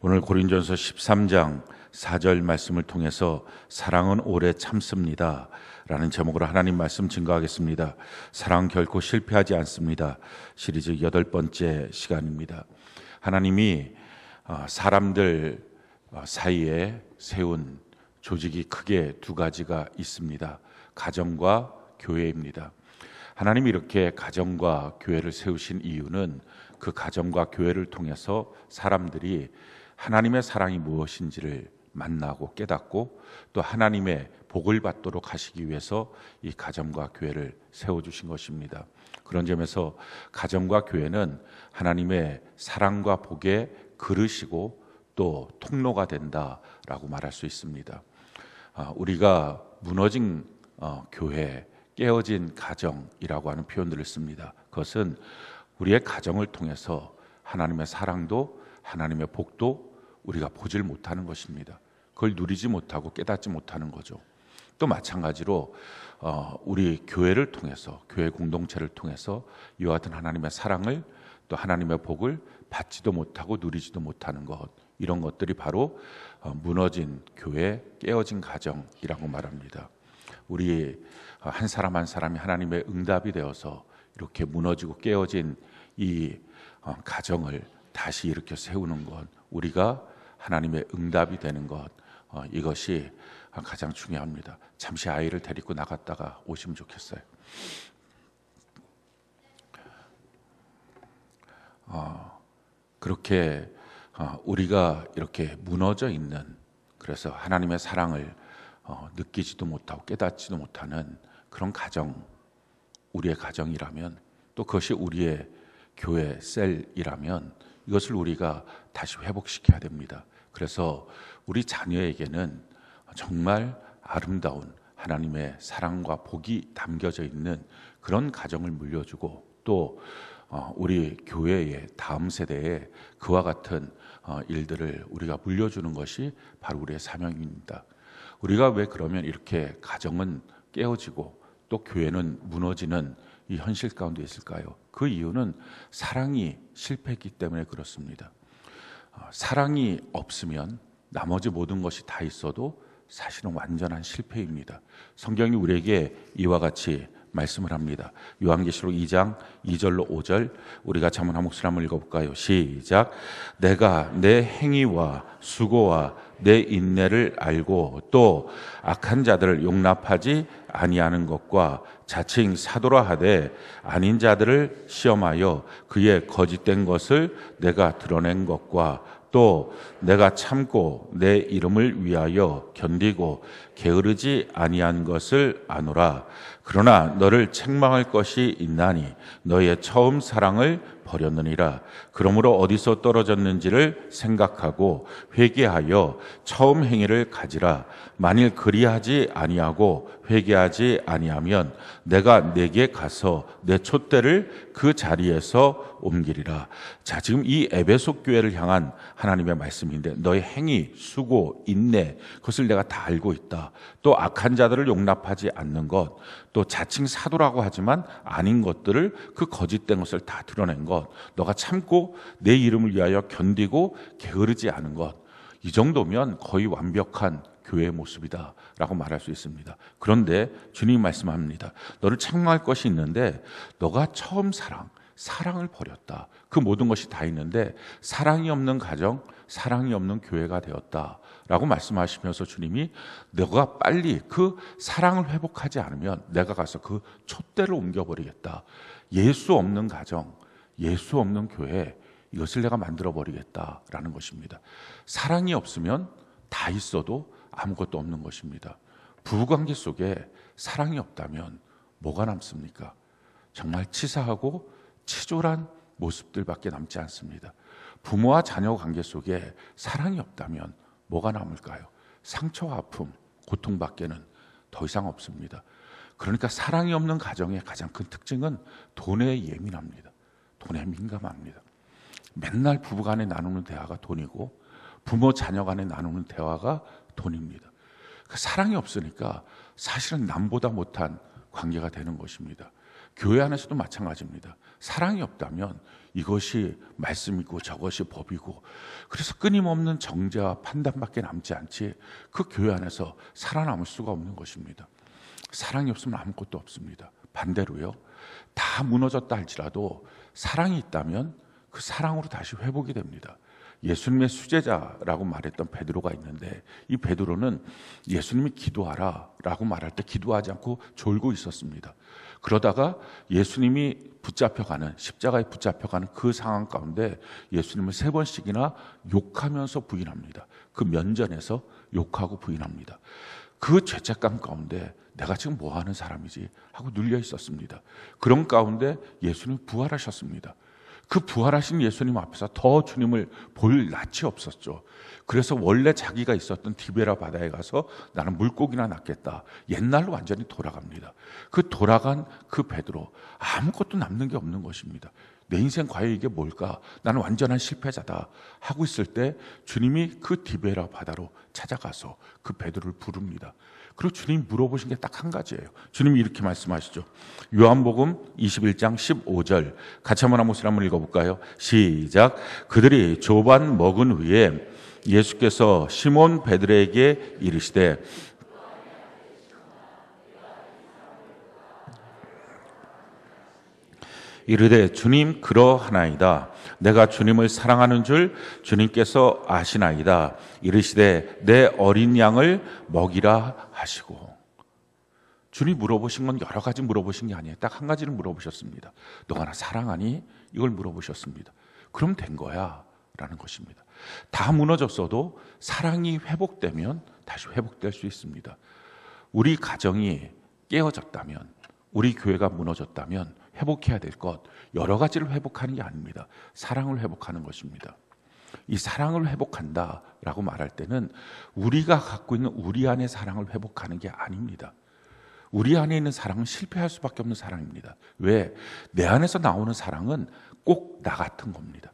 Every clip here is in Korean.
오늘 고린전서 13장 4절 말씀을 통해서 사랑은 오래 참습니다 라는 제목으로 하나님 말씀 증거하겠습니다. 사랑 결코 실패하지 않습니다. 시리즈 8번째 시간입니다. 하나님이 사람들 사이에 세운 조직이 크게 두 가지가 있습니다. 가정과 교회입니다. 하나님이 이렇게 가정과 교회를 세우신 이유는 그 가정과 교회를 통해서 사람들이 하나님의 사랑이 무엇인지를 만나고 깨닫고 또 하나님의 복을 받도록 하시기 위해서 이 가정과 교회를 세워주신 것입니다. 그런 점에서 가정과 교회는 하나님의 사랑과 복의 그릇이고 또 통로가 된다라고 말할 수 있습니다. 우리가 무너진 교회, 깨어진 가정이라고 하는 표현들을 씁니다. 그것은 우리의 가정을 통해서 하나님의 사랑도 하나님의 복도 우리가 보질 못하는 것입니다. 그걸 누리지 못하고 깨닫지 못하는 거죠. 또 마찬가지로 우리 교회를 통해서, 교회 공동체를 통해서 이와 같은 하나님의 사랑을 또 하나님의 복을 받지도 못하고 누리지도 못하는 것, 이런 것들이 바로 무너진 교회, 깨어진 가정이라고 말합니다. 우리 한 사람 한 사람이 하나님의 응답이 되어서 이렇게 무너지고 깨어진 이 가정을 다시 일으켜 세우는 것, 우리가 하나님의 응답이 되는 것, 이것이 가장 중요합니다. 잠시 아이를 데리고 나갔다가 오시면 좋겠어요. 그렇게 우리가 이렇게 무너져 있는, 그래서 하나님의 사랑을 느끼지도 못하고 깨닫지도 못하는 그런 가정, 우리의 가정이라면, 또 그것이 우리의 교회 셀이라면 이것을 우리가 다시 회복시켜야 됩니다. 그래서 우리 자녀에게는 정말 아름다운 하나님의 사랑과 복이 담겨져 있는 그런 가정을 물려주고, 또 우리 교회의 다음 세대에 그와 같은 일들을 우리가 물려주는 것이 바로 우리의 사명입니다. 우리가 왜 그러면 이렇게 가정은 깨어지고 또 교회는 무너지는 이 현실 가운데 있을까요? 그 이유는 사랑이 실패했기 때문에 그렇습니다. 사랑이 없으면 나머지 모든 것이 다 있어도 사실은 완전한 실패입니다. 성경이 우리에게 이와 같이 말씀을 합니다. 요한계시록 2장 2절로 5절 우리가 잠언 한 목소리 한번 읽어볼까요? 시작. 내가 내 행위와 수고와 내 인내를 알고 또 악한 자들을 용납하지 아니하는 것과 자칭 사도라 하되 아닌 자들을 시험하여 그의 거짓된 것을 내가 드러낸 것과 또 내가 참고 내 이름을 위하여 견디고 게으르지 아니한 것을 아노라. 그러나 너를 책망할 것이 있나니 너의 처음 사랑을 버렸느니라. 그러므로 어디서 떨어졌는지를 생각하고 회개하여 처음 행위를 가지라. 만일 그리하지 아니하고 회개하지 아니하면 내가 내게 가서 내 촛대를 그 자리에서 옮기리라. 자, 지금 이 에베소 교회를 향한 하나님의 말씀인데, 너의 행위, 수고, 인내, 그것을 내가 다 알고 있다. 또 악한 자들을 용납하지 않는 것, 또 자칭 사도라고 하지만 아닌 것들을, 그 거짓된 것을 다 드러낸 것, 너가 참고 내 이름을 위하여 견디고 게으르지 않은 것, 이 정도면 거의 완벽한 교회의 모습이다 라고 말할 수 있습니다. 그런데 주님이 말씀합니다. 너를 책망할 것이 있는데 너가 처음 사랑을 버렸다. 그 모든 것이 다 있는데 사랑이 없는 가정, 사랑이 없는 교회가 되었다 라고 말씀하시면서 주님이 너가 빨리 그 사랑을 회복하지 않으면 내가 가서 그 촛대를 옮겨버리겠다. 예수 없는 가정, 예수 없는 교회, 이것을 내가 만들어버리겠다라는 것입니다. 사랑이 없으면 다 있어도 아무것도 없는 것입니다. 부부관계 속에 사랑이 없다면 뭐가 남습니까? 정말 치사하고 치졸한 모습들밖에 남지 않습니다. 부모와 자녀 관계 속에 사랑이 없다면 뭐가 남을까요? 상처와 아픔, 고통밖에는 더 이상 없습니다. 그러니까 사랑이 없는 가정의 가장 큰 특징은 돈에 예민합니다. 돈에 민감합니다. 맨날 부부간에 나누는 대화가 돈이고 부모 자녀 간에 나누는 대화가 돈입니다. 사랑이 없으니까 사실은 남보다 못한 관계가 되는 것입니다. 교회 안에서도 마찬가지입니다. 사랑이 없다면 이것이 말씀이고 저것이 법이고, 그래서 끊임없는 정죄와 판단밖에 남지 않지 그 교회 안에서 살아남을 수가 없는 것입니다. 사랑이 없으면 아무것도 없습니다. 반대로요, 다 무너졌다 할지라도 사랑이 있다면 그 사랑으로 다시 회복이 됩니다. 예수님의 수제자라고 말했던 베드로가 있는데, 이 베드로는 예수님이 기도하라 라고 말할 때 기도하지 않고 졸고 있었습니다. 그러다가 예수님이 붙잡혀가는, 십자가에 붙잡혀가는 그 상황 가운데 예수님을 3번씩이나 욕하면서 부인합니다. 그 면전에서 욕하고 부인합니다. 그 죄책감 가운데 내가 지금 뭐 하는 사람이지 하고 눌려 있었습니다. 그런 가운데 예수님이 부활하셨습니다. 그 부활하신 예수님 앞에서 더 주님을 볼 낯이 없었죠. 그래서 원래 자기가 있었던 디베라 바다에 가서 나는 물고기나 낚겠다, 옛날로 완전히 돌아갑니다. 그 돌아간 그 베드로, 아무것도 남는 게 없는 것입니다. 내 인생 과연 이게 뭘까? 나는 완전한 실패자다 하고 있을 때 주님이 그 디베라 바다로 찾아가서 그 베드로를 부릅니다. 그리고 주님이 물어보신 게 딱 한 가지예요. 주님이 이렇게 말씀하시죠. 요한복음 21장 15절 같이 한번 읽어볼까요? 시작. 그들이 조반 먹은 후에 예수께서 시몬 베드로에게 이르시되 이르되 주님 그러하나이다. 내가 주님을 사랑하는 줄 주님께서 아시나이다. 이르시되 내 어린 양을 먹이라 하시고. 주님이 물어보신 건 여러 가지 물어보신 게 아니에요. 딱 한 가지를 물어보셨습니다. 너가 나 사랑하니? 이걸 물어보셨습니다. 그럼 된 거야 라는 것입니다. 다 무너졌어도 사랑이 회복되면 다시 회복될 수 있습니다. 우리 가정이 깨어졌다면, 우리 교회가 무너졌다면 회복해야 될 것 여러 가지를 회복하는 게 아닙니다. 사랑을 회복하는 것입니다. 이 사랑을 회복한다라고 말할 때는 우리가 갖고 있는 우리 안의 사랑을 회복하는 게 아닙니다. 우리 안에 있는 사랑은 실패할 수밖에 없는 사랑입니다. 왜? 내 안에서 나오는 사랑은 꼭 나 같은 겁니다.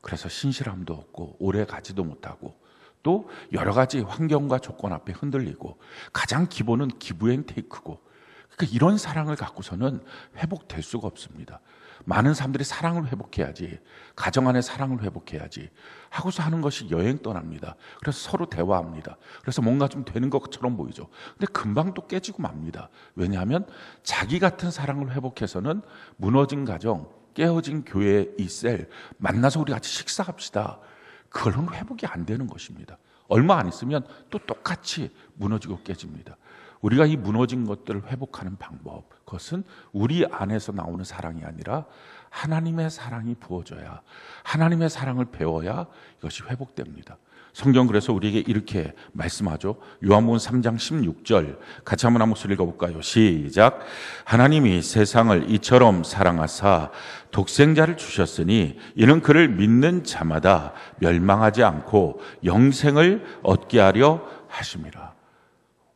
그래서 신실함도 없고 오래 가지도 못하고 또 여러 가지 환경과 조건 앞에 흔들리고, 가장 기본은 기브 앤 테이크고, 그러니까 이런 사랑을 갖고서는 회복될 수가 없습니다. 많은 사람들이 사랑을 회복해야지, 가정 안에 사랑을 회복해야지 하고서 하는 것이 여행 떠납니다. 그래서 서로 대화합니다. 그래서 뭔가 좀 되는 것처럼 보이죠. 근데 금방 또 깨지고 맙니다. 왜냐하면 자기 같은 사랑을 회복해서는 무너진 가정, 깨어진 교회 이 셀 만나서 우리 같이 식사합시다, 그걸로는 회복이 안 되는 것입니다. 얼마 안 있으면 또 똑같이 무너지고 깨집니다. 우리가 이 무너진 것들을 회복하는 방법, 그것은 우리 안에서 나오는 사랑이 아니라 하나님의 사랑이 부어져야, 하나님의 사랑을 배워야 이것이 회복됩니다. 성경 그래서 우리에게 이렇게 말씀하죠. 요한복음 3장 16절 같이 한번 한 목소리 읽어볼까요? 시작. 하나님이 세상을 이처럼 사랑하사 독생자를 주셨으니 이는 그를 믿는 자마다 멸망하지 않고 영생을 얻게 하려 하심이라.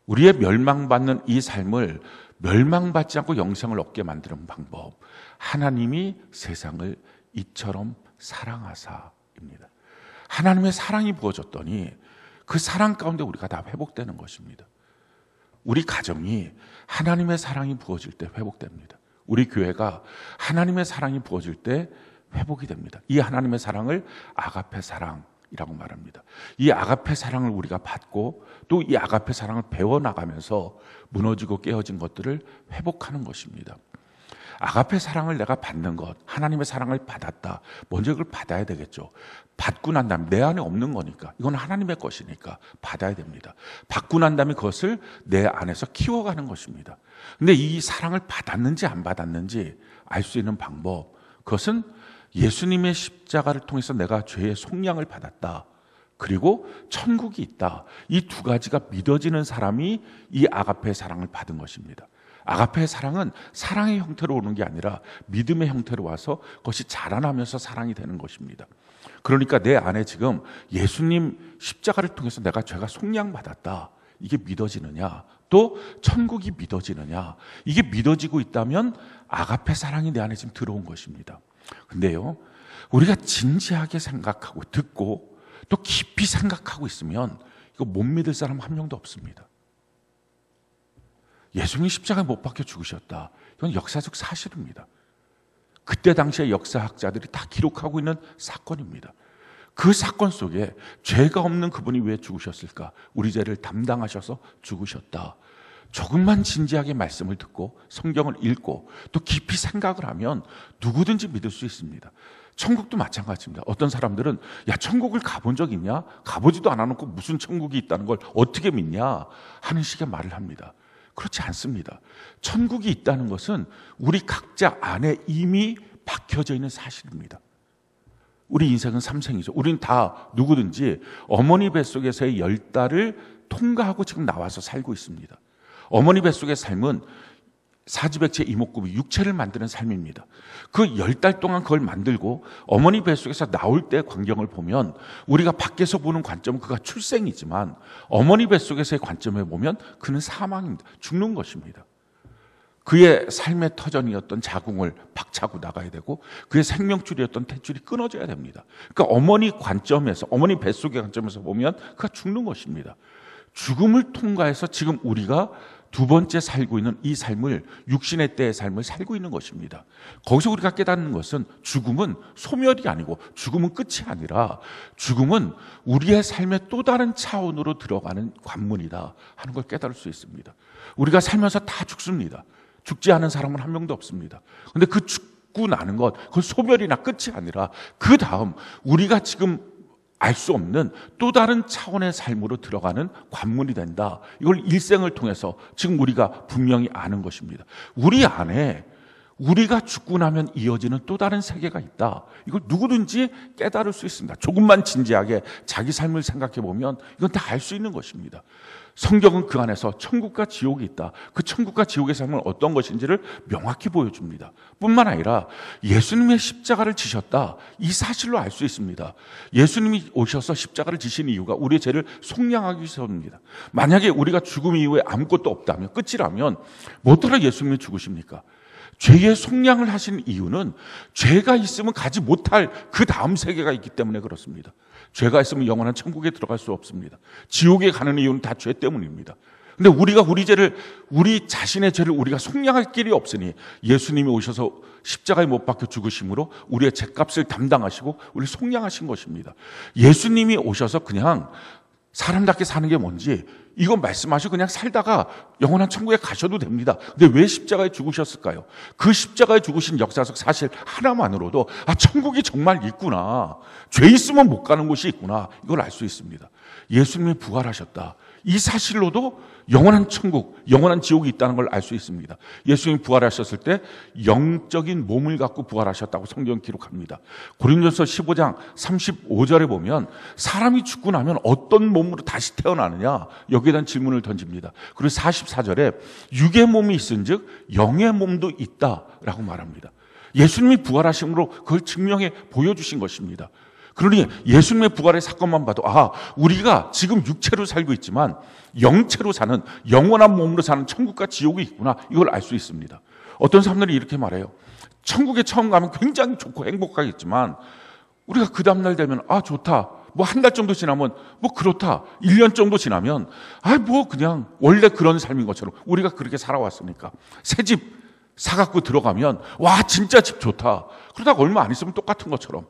우리의 멸망받는 이 삶을 멸망받지 않고 영생을 얻게 만드는 방법, 하나님이 세상을 이처럼 사랑하사입니다. 하나님의 사랑이 부어졌더니 그 사랑 가운데 우리가 다 회복되는 것입니다. 우리 가정이 하나님의 사랑이 부어질 때 회복됩니다. 우리 교회가 하나님의 사랑이 부어질 때 회복이 됩니다. 이 하나님의 사랑을 아가페 사랑이라고 말합니다. 이 아가페 사랑을 우리가 받고 또 이 아가페 사랑을 배워나가면서 무너지고 깨어진 것들을 회복하는 것입니다. 아가페 사랑을 내가 받는 것, 하나님의 사랑을 받았다. 먼저 그걸 받아야 되겠죠. 받고 난 다음에, 내 안에 없는 거니까, 이건 하나님의 것이니까 받아야 됩니다. 받고 난 다음에 그것을 내 안에서 키워가는 것입니다. 근데 이 사랑을 받았는지 안 받았는지 알 수 있는 방법, 그것은 예수님의 십자가를 통해서 내가 죄의 속량을 받았다, 그리고 천국이 있다, 이 두 가지가 믿어지는 사람이 이 아가페 사랑을 받은 것입니다. 아가페의 사랑은 사랑의 형태로 오는 게 아니라 믿음의 형태로 와서 그것이 자라나면서 사랑이 되는 것입니다. 그러니까 내 안에 지금 예수님 십자가를 통해서 내가 죄가 속량받았다, 이게 믿어지느냐, 또 천국이 믿어지느냐, 이게 믿어지고 있다면 아가페 사랑이 내 안에 지금 들어온 것입니다. 근데요, 우리가 진지하게 생각하고 듣고 또 깊이 생각하고 있으면 이거 못 믿을 사람 한 명도 없습니다. 예수님이 십자가에 못 박혀 죽으셨다, 이건 역사적 사실입니다. 그때 당시의 역사학자들이 다 기록하고 있는 사건입니다. 그 사건 속에 죄가 없는 그분이 왜 죽으셨을까? 우리 죄를 담당하셔서 죽으셨다. 조금만 진지하게 말씀을 듣고 성경을 읽고 또 깊이 생각을 하면 누구든지 믿을 수 있습니다. 천국도 마찬가지입니다. 어떤 사람들은 야, 천국을 가본 적 있냐? 가보지도 않아놓고 무슨 천국이 있다는 걸 어떻게 믿냐? 하는 식의 말을 합니다. 그렇지 않습니다. 천국이 있다는 것은 우리 각자 안에 이미 박혀져 있는 사실입니다. 우리 인생은 삼생이죠. 우리는 다 누구든지 어머니 뱃속에서의 10달을 통과하고 지금 나와서 살고 있습니다. 어머니 뱃속의 삶은 사지백체 이목구비 육체를 만드는 삶입니다. 그 10달 동안 그걸 만들고 어머니 뱃속에서 나올 때의 광경을 보면 우리가 밖에서 보는 관점은 그가 출생이지만 어머니 뱃속에서의 관점에 보면 그는 사망입니다. 죽는 것입니다. 그의 삶의 터전이었던 자궁을 박차고 나가야 되고 그의 생명줄이었던 탯줄이 끊어져야 됩니다. 그러니까 어머니 관점에서, 어머니 뱃속의 관점에서 보면 그가 죽는 것입니다. 죽음을 통과해서 지금 우리가 두 번째 살고 있는 이 삶을, 육신의 때의 삶을 살고 있는 것입니다. 거기서 우리가 깨닫는 것은 죽음은 소멸이 아니고 죽음은 끝이 아니라 죽음은 우리의 삶의 또 다른 차원으로 들어가는 관문이다 하는 걸 깨달을 수 있습니다. 우리가 살면서 다 죽습니다. 죽지 않은 사람은 한 명도 없습니다. 그런데 그 죽고 나는 것, 그건 소멸이나 끝이 아니라 그 다음 우리가 지금 알 수 없는 또 다른 차원의 삶으로 들어가는 관문이 된다. 이걸 일생을 통해서 지금 우리가 분명히 아는 것입니다. 우리 안에 우리가 죽고 나면 이어지는 또 다른 세계가 있다. 이걸 누구든지 깨달을 수 있습니다. 조금만 진지하게 자기 삶을 생각해 보면 이건 다 알 수 있는 것입니다. 성경은 그 안에서 천국과 지옥이 있다. 그 천국과 지옥의 삶은 어떤 것인지를 명확히 보여줍니다. 뿐만 아니라 예수님의 십자가를 지셨다. 이 사실로 알 수 있습니다. 예수님이 오셔서 십자가를 지신 이유가 우리의 죄를 속량하기 위해서입니다. 만약에 우리가 죽음 이후에 아무것도 없다면, 끝이라면 뭐더러 예수님이 죽으십니까? 죄의 속량을 하신 이유는 죄가 있으면 가지 못할 그 다음 세계가 있기 때문에 그렇습니다. 죄가 있으면 영원한 천국에 들어갈 수 없습니다. 지옥에 가는 이유는 다 죄 때문입니다. 근데 우리가 우리 자신의 죄를 우리가 속량할 길이 없으니 예수님이 오셔서 십자가에 못 박혀 죽으심으로 우리의 죄값을 담당하시고 우리를 속량하신 것입니다. 예수님이 오셔서 그냥 사람답게 사는 게 뭔지 이건 말씀하시고 그냥 살다가 영원한 천국에 가셔도 됩니다. 근데 왜 십자가에 죽으셨을까요? 그 십자가에 죽으신 역사적 사실 하나만으로도 천국이 정말 있구나. 죄 있으면 못 가는 곳이 있구나. 이걸 알 수 있습니다. 예수님이 부활하셨다. 이 사실로도 영원한 천국, 영원한 지옥이 있다는 걸 알 수 있습니다. 예수님이 부활하셨을 때 영적인 몸을 갖고 부활하셨다고 성경 기록합니다. 고린도서 15장 35절에 보면 사람이 죽고 나면 어떤 몸으로 다시 태어나느냐 여기에 대한 질문을 던집니다. 그리고 44절에 육의 몸이 있은즉 영의 몸도 있다라고 말합니다. 예수님이 부활하심으로 그걸 증명해 보여주신 것입니다. 그러니 예수님의 부활의 사건만 봐도 우리가 지금 육체로 살고 있지만 영체로 사는, 영원한 몸으로 사는 천국과 지옥이 있구나, 이걸 알 수 있습니다. 어떤 사람들이 이렇게 말해요. 천국에 처음 가면 굉장히 좋고 행복하겠지만 우리가 그 다음날 되면 좋다, 뭐 한 달 정도 지나면 뭐 그렇다, 1년 정도 지나면 뭐 그냥 원래 그런 삶인 것처럼 우리가 그렇게 살아왔으니까 새 집 사갖고 들어가면 와 진짜 집 좋다, 그러다가 얼마 안 있으면 똑같은 것처럼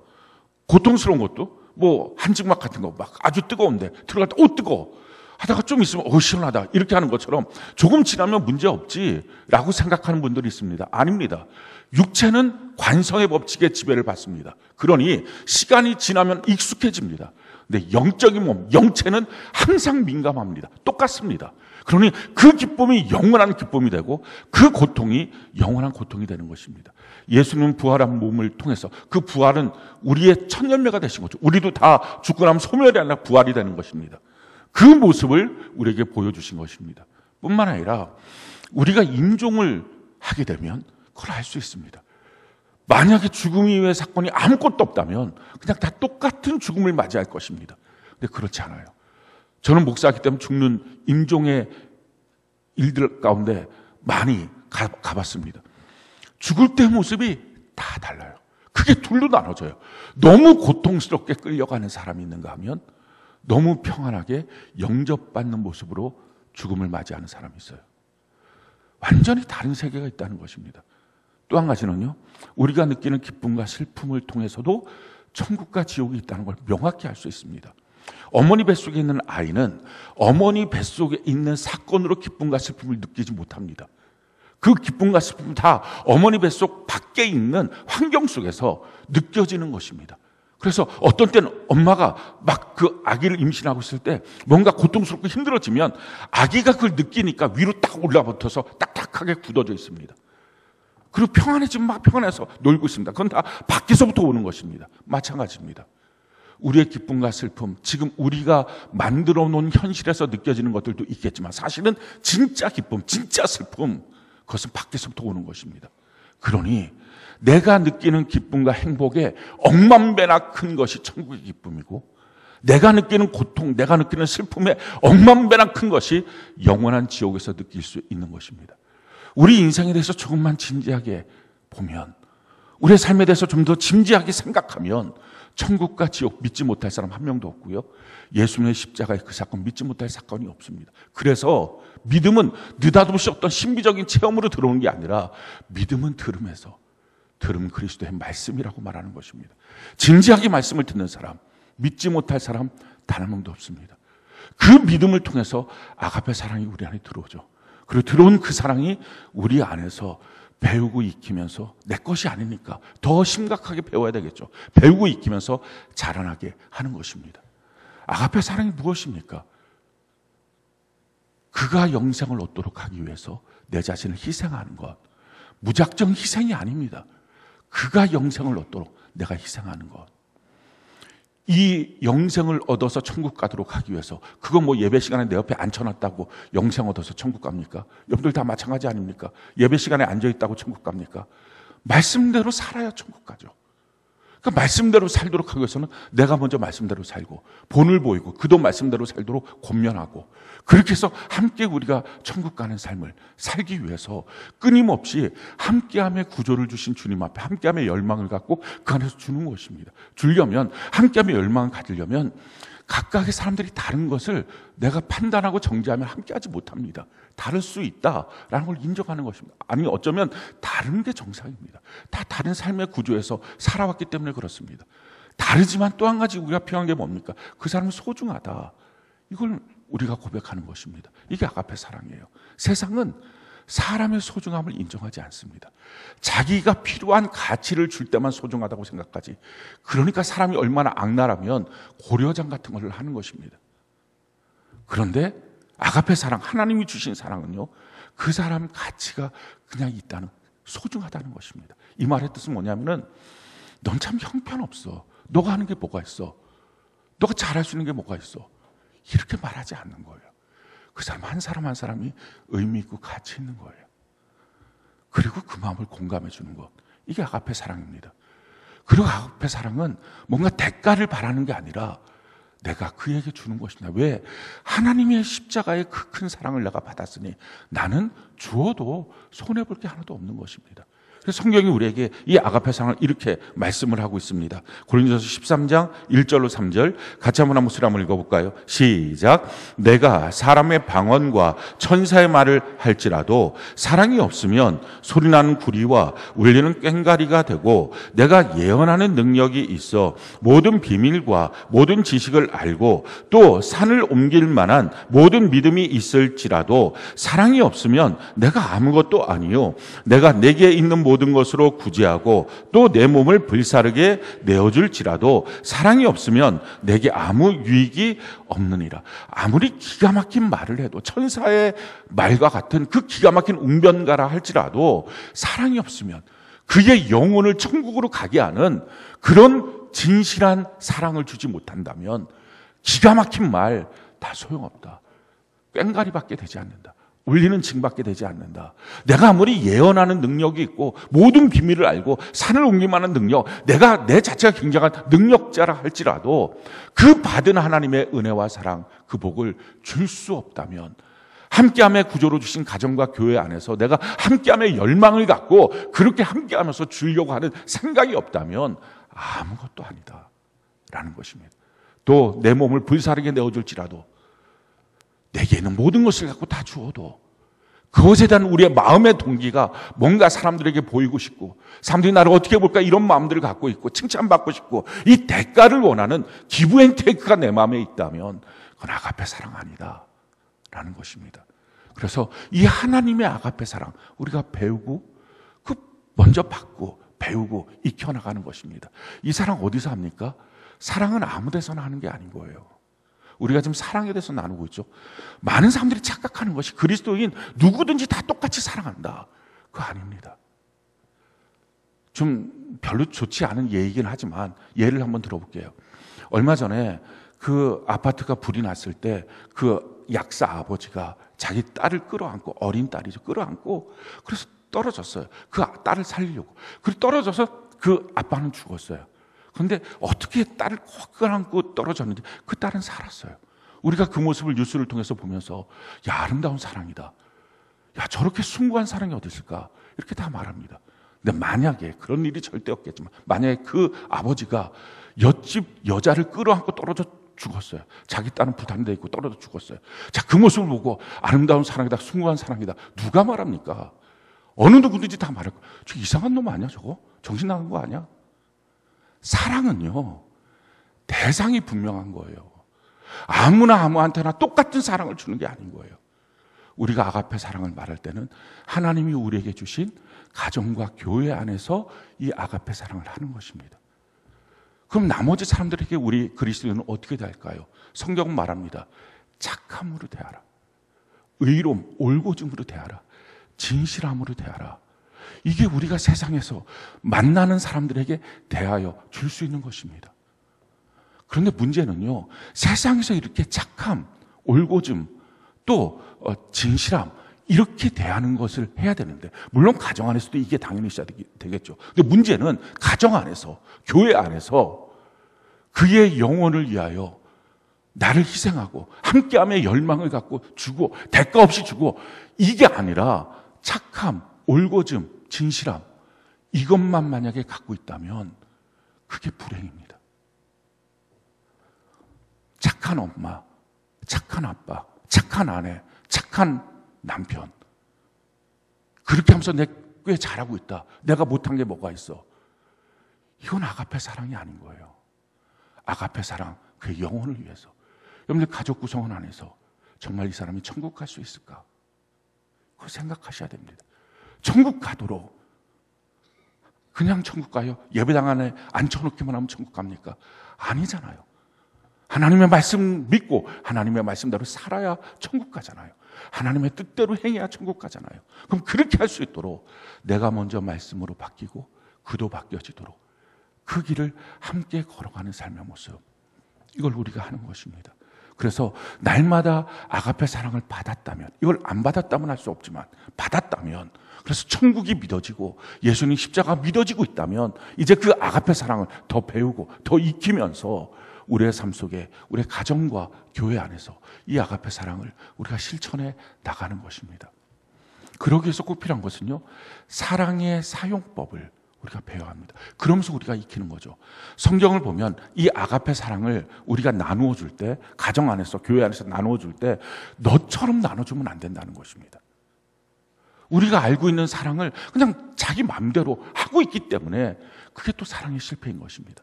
고통스러운 것도 뭐 한증막 같은 거 막 아주 뜨거운데 들어갈 때 뜨거워 하다가 좀 있으면 시원하다 이렇게 하는 것처럼 조금 지나면 문제 없지라고 생각하는 분들이 있습니다. 아닙니다. 육체는 관성의 법칙에 지배를 받습니다. 그러니 시간이 지나면 익숙해집니다. 근데 영적인 몸, 영체는 항상 민감합니다. 똑같습니다. 그러니 그 기쁨이 영원한 기쁨이 되고 그 고통이 영원한 고통이 되는 것입니다. 예수님은 부활한 몸을 통해서 그 부활은 우리의 천년매가 되신 거죠. 우리도 다 죽고 나면 소멸이 아니라 부활이 되는 것입니다. 그 모습을 우리에게 보여주신 것입니다. 뿐만 아니라 우리가 임종을 하게 되면 그걸 알 수 있습니다. 만약에 죽음 이후의 사건이 아무것도 없다면 그냥 다 똑같은 죽음을 맞이할 것입니다. 근데 그렇지 않아요. 저는 목사이기 때문에 죽는 임종의 일들 가운데 많이 가봤습니다. 죽을 때 모습이 다 달라요. 그게 둘로 나눠져요. 너무 고통스럽게 끌려가는 사람이 있는가 하면 너무 평안하게 영접받는 모습으로 죽음을 맞이하는 사람이 있어요. 완전히 다른 세계가 있다는 것입니다. 또 한 가지는요, 우리가 느끼는 기쁨과 슬픔을 통해서도 천국과 지옥이 있다는 걸 명확히 알 수 있습니다. 어머니 뱃속에 있는 아이는 어머니 뱃속에 있는 사건으로 기쁨과 슬픔을 느끼지 못합니다. 그 기쁨과 슬픔은 다 어머니 뱃속 밖에 있는 환경 속에서 느껴지는 것입니다. 그래서 어떤 때는 엄마가 막 그 아기를 임신하고 있을 때 뭔가 고통스럽고 힘들어지면 아기가 그걸 느끼니까 위로 딱 올라붙어서 딱딱하게 굳어져 있습니다. 그리고 평안해지면 막 평안해서 놀고 있습니다. 그건 다 밖에서부터 오는 것입니다. 마찬가지입니다. 우리의 기쁨과 슬픔, 지금 우리가 만들어 놓은 현실에서 느껴지는 것들도 있겠지만 사실은 진짜 기쁨, 진짜 슬픔, 그것은 밖에서부터 오는 것입니다. 그러니 내가 느끼는 기쁨과 행복에 억만 배나 큰 것이 천국의 기쁨이고, 내가 느끼는 고통, 내가 느끼는 슬픔에 억만 배나 큰 것이 영원한 지옥에서 느낄 수 있는 것입니다. 우리 인생에 대해서 조금만 진지하게 보면, 우리의 삶에 대해서 좀 더 진지하게 생각하면 천국과 지옥 믿지 못할 사람 한 명도 없고요, 예수님의 십자가의 그 사건 믿지 못할 사건이 없습니다. 그래서 믿음은 느닷없이 어떤 신비적인 체험으로 들어오는 게 아니라 믿음은 들음에서, 들음 그리스도의 말씀이라고 말하는 것입니다. 진지하게 말씀을 듣는 사람, 믿지 못할 사람 단 한 명도 없습니다. 그 믿음을 통해서 아가페 사랑이 우리 안에 들어오죠. 그리고 들어온 그 사랑이 우리 안에서 배우고 익히면서, 내 것이 아니니까 더 심각하게 배워야 되겠죠. 배우고 익히면서 자라나게 하는 것입니다. 아가페 사랑이 무엇입니까? 그가 영생을 얻도록 하기 위해서 내 자신을 희생하는 것. 무작정 희생이 아닙니다. 그가 영생을 얻도록 내가 희생하는 것. 이 영생을 얻어서 천국 가도록 하기 위해서, 그거 뭐 예배 시간에 내 옆에 앉혀놨다고 영생 얻어서 천국 갑니까? 여러분들 다 마찬가지 아닙니까? 예배 시간에 앉아있다고 천국 갑니까? 말씀대로 살아야 천국 가죠. 그러니까 말씀대로 살도록 하기 위해서는 내가 먼저 말씀대로 살고, 본을 보이고, 그도 말씀대로 살도록 권면하고, 그렇게 해서 함께 우리가 천국 가는 삶을 살기 위해서 끊임없이 함께함의 구조를 주신 주님 앞에 함께함의 열망을 갖고 그 안에서 주는 것입니다. 주려면, 함께함의 열망을 가지려면 각각의 사람들이 다른 것을 내가 판단하고 정죄하면 함께하지 못합니다. 다를 수 있다라는 걸 인정하는 것입니다. 아니, 어쩌면 다른 게 정상입니다. 다 다른 삶의 구조에서 살아왔기 때문에 그렇습니다. 다르지만 또 한 가지 우리가 필요한 게 뭡니까? 그 사람은 소중하다. 이걸 우리가 고백하는 것입니다. 이게 아가페 사랑이에요. 세상은 사람의 소중함을 인정하지 않습니다. 자기가 필요한 가치를 줄 때만 소중하다고 생각하지. 그러니까 사람이 얼마나 악랄하면 고려장 같은 걸 하는 것입니다. 그런데 아가페 사랑, 하나님이 주신 사랑은요, 그 사람 가치가 그냥 있다는, 소중하다는 것입니다. 이 말의 뜻은 뭐냐면은, 넌 참 형편없어. 너가 하는 게 뭐가 있어? 너가 잘할 수 있는 게 뭐가 있어? 이렇게 말하지 않는 거예요. 그 사람 한 사람 한 사람이 의미 있고 가치 있는 거예요. 그리고 그 마음을 공감해 주는 것, 이게 아가페 사랑입니다. 그리고 아가페 사랑은 뭔가 대가를 바라는 게 아니라 내가 그에게 주는 것이다. 왜? 하나님의 십자가의 그 큰 사랑을 내가 받았으니 나는 주어도 손해볼 게 하나도 없는 것입니다. 그래서 성경이 우리에게 이 아가페 사랑을 이렇게 말씀을 하고 있습니다. 고린도서 13장 1절로 3절 같이 한번 읽어볼까요? 시작. 내가 사람의 방언과 천사의 말을 할지라도 사랑이 없으면 소리나는 구리와 울리는 꽹과리가 되고, 내가 예언하는 능력이 있어 모든 비밀과 모든 지식을 알고 또 산을 옮길 만한 모든 믿음이 있을지라도 사랑이 없으면 내가 아무것도 아니요, 내가 내게 있는 모든 것으로 구제하고 또 내 몸을 불사르게 내어줄지라도 사랑이 없으면 내게 아무 유익이 없느니라. 아무리 기가 막힌 말을 해도, 천사의 말과 같은 그 기가 막힌 웅변가라 할지라도 사랑이 없으면, 그의 영혼을 천국으로 가게 하는 그런 진실한 사랑을 주지 못한다면 기가 막힌 말 다 소용없다. 꽹과리밖에 되지 않는다. 울리는 징밖에 되지 않는다. 내가 아무리 예언하는 능력이 있고 모든 비밀을 알고 산을 옮기만한 능력, 내가 내 자체가 굉장한 능력자라 할지라도 그 받은 하나님의 은혜와 사랑, 그 복을 줄 수 없다면, 함께함의 구조로 주신 가정과 교회 안에서 내가 함께함의 열망을 갖고 그렇게 함께하면서 주려고 하는 생각이 없다면 아무것도 아니다 라는 것입니다. 또 내 몸을 불사르게 내어줄지라도, 내게 있는 모든 것을 갖고 다 주어도 그것에 대한 우리의 마음의 동기가 뭔가 사람들에게 보이고 싶고, 사람들이 나를 어떻게 볼까 이런 마음들을 갖고 있고, 칭찬받고 싶고, 이 대가를 원하는 기브앤테이크가 내 마음에 있다면 그건 아가페 사랑 아니다 라는 것입니다. 그래서 이 하나님의 아가페 사랑 우리가 배우고 먼저 받고 배우고 익혀나가는 것입니다. 이 사랑 어디서 합니까? 사랑은 아무 데서나 하는 게 아닌 거예요. 우리가 지금 사랑에 대해서 나누고 있죠. 많은 사람들이 착각하는 것이 그리스도인 누구든지 다 똑같이 사랑한다. 그거 아닙니다. 좀 별로 좋지 않은 예이긴 하지만 예를 한번 들어볼게요. 얼마 전에 그 아파트가 불이 났을 때 그 약사 아버지가 자기 딸을 끌어안고, 어린 딸이죠, 끌어안고 그래서 떨어졌어요. 그 딸을 살리려고. 그리고 떨어져서 그 아빠는 죽었어요. 그런데 어떻게 딸을 꼭 끌어안고 떨어졌는지 그 딸은 살았어요. 우리가 그 모습을 뉴스를 통해서 보면서 야, 아름다운 사랑이다. 야, 저렇게 숭고한 사랑이 어디 있을까? 이렇게 다 말합니다. 근데 만약에 그런 일이 절대 없겠지만 만약에 그 아버지가 옆집 여자를 끌어안고 떨어져 죽었어요. 자기 딸은 부담돼 있고 떨어져 죽었어요. 자, 그 모습을 보고 아름다운 사랑이다, 숭고한 사랑이다. 누가 말합니까? 어느 누구든지 다 말할 거예요. 저 이상한 놈 아니야 저거? 정신 나간 거 아니야? 사랑은요, 대상이 분명한 거예요. 아무나 아무한테나 똑같은 사랑을 주는 게 아닌 거예요. 우리가 아가페 사랑을 말할 때는 하나님이 우리에게 주신 가정과 교회 안에서 이 아가페 사랑을 하는 것입니다. 그럼 나머지 사람들에게 우리 그리스도인은 어떻게 될까요? 성경은 말합니다. 착함으로 대하라. 의로움, 올고즘으로 대하라. 진실함으로 대하라. 이게 우리가 세상에서 만나는 사람들에게 대하여 줄 수 있는 것입니다. 그런데 문제는요, 세상에서 이렇게 착함, 올고즘, 또 진실함 이렇게 대하는 것을 해야 되는데, 물론 가정 안에서도 이게 당연히 있어야 되겠죠. 근데 문제는 가정 안에서, 교회 안에서 그의 영혼을 위하여 나를 희생하고 함께함의 열망을 갖고 주고 대가 없이 주고, 이게 아니라 착함, 올고즘, 진실함 이것만 만약에 갖고 있다면 그게 불행입니다. 착한 엄마, 착한 아빠, 착한 아내, 착한 남편, 그렇게 하면서 내 꽤 잘하고 있다. 내가 못한 게 뭐가 있어? 이건 아가페 사랑이 아닌 거예요. 아가페 사랑, 그의 영혼을 위해서. 여러분들 가족 구성원 안에서 정말 이 사람이 천국 갈 수 있을까? 그거 생각하셔야 됩니다. 천국 가도록 그냥 천국 가요? 예배당 안에 앉혀놓기만 하면 천국 갑니까? 아니잖아요. 하나님의 말씀 믿고 하나님의 말씀대로 살아야 천국 가잖아요. 하나님의 뜻대로 행해야 천국 가잖아요. 그럼 그렇게 할 수 있도록 내가 먼저 말씀으로 바뀌고 그도 바뀌어지도록 그 길을 함께 걸어가는 삶의 모습, 이걸 우리가 하는 것입니다. 그래서 날마다 아가페 사랑을 받았다면, 이걸 안 받았다면 할 수 없지만 받았다면, 그래서 천국이 믿어지고 예수님 십자가 믿어지고 있다면 이제 그 아가페 사랑을 더 배우고 더 익히면서 우리의 삶 속에, 우리의 가정과 교회 안에서 이 아가페 사랑을 우리가 실천해 나가는 것입니다. 그러기 위해서 꼭 필요한 것은요, 사랑의 사용법을 우리가 배워야 합니다. 그러면서 우리가 익히는 거죠. 성경을 보면 이 아가페 사랑을 우리가 나누어 줄 때, 가정 안에서, 교회 안에서 나누어 줄 때 너처럼 나눠주면 안 된다는 것입니다. 우리가 알고 있는 사랑을 그냥 자기 마음대로 하고 있기 때문에 그게 또 사랑의 실패인 것입니다.